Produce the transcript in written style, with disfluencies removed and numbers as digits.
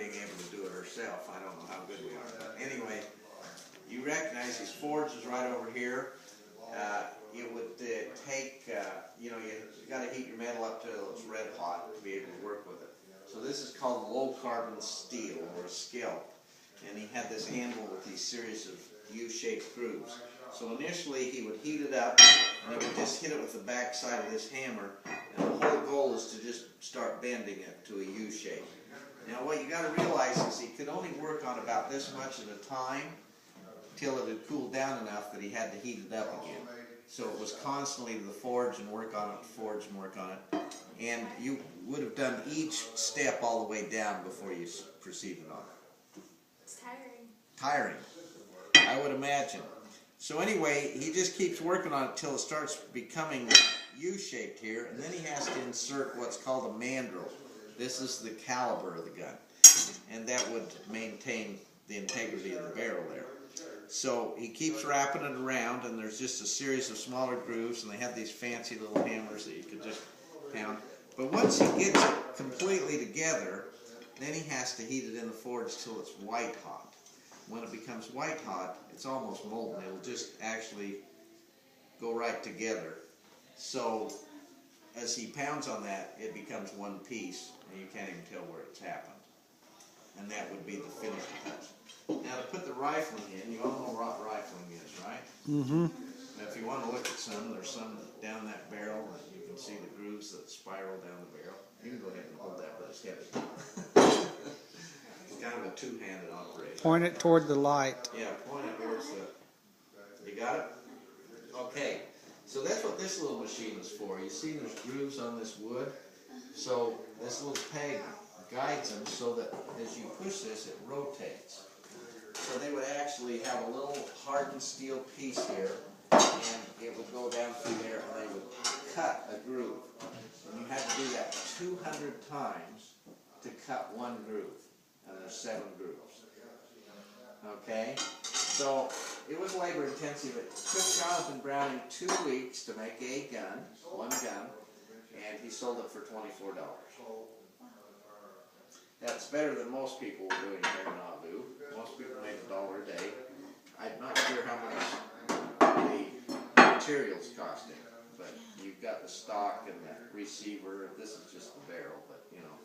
being able to do it herself. I don't know how good we are. But anyway, you recognize these forge is right over here. It would take, you got to heat your metal up till it's red hot to be able to work with it. So this is called low carbon steel, or a skill. And he had this anvil with these series of U-shaped grooves. So initially he would heat it up, and he would just hit it with the back side of this hammer, and the whole goal is to just start bending it to a U shape. Now what you got to realize is he could only work on about this much at a time till it had cooled down enough that he had to heat it up again. So it was constantly to the forge and work on it, forge and work on it. And you would have done each step all the way down before you proceeded on it. It's tiring. Tiring, I would imagine. So anyway, he just keeps working on it till it starts becoming U-shaped here, and then he has to insert what's called a mandrel. This is the caliber of the gun, and that would maintain the integrity of the barrel there. So he keeps wrapping it around, and there's just a series of smaller grooves, and they have these fancy little hammers that you could just pound. But once he gets it completely together, then he has to heat it in the forge till it's white hot. When it becomes white hot, it's almost molten. It'll just actually go right together. So as he pounds on that, it becomes one piece, and you can't even tell where it's happened. And that would be the finishing touch. Now to put the rifling in, you all know what rifling is, right? Mm-hmm. Now if you want to look at some, there's some down that barrel, and you can see the grooves that spiral down the barrel. You can go ahead and hold that, but it's heavy. It's kind of a two-handed operation. Point it toward the light. Yeah, point it towards the... You got it? Okay. So that's what this little machine is for. You see there's grooves on this wood? So this little peg guides them so that as you push this, it rotates. So they would actually have a little hardened steel piece here, and it would go down through there, and they would cut a groove. And you have to do that 200 times to cut one groove. And there's 7 grooves. Okay? So it was labor intensive. It took Jonathan Browning 2 weeks to make a gun, one gun, and he sold it for $24. That's better than most people were doing here in Nauvoo. Most people made $1 a day. I'm not sure how much the materials costing, but you've got the stock and the receiver. This is just the barrel, but you know.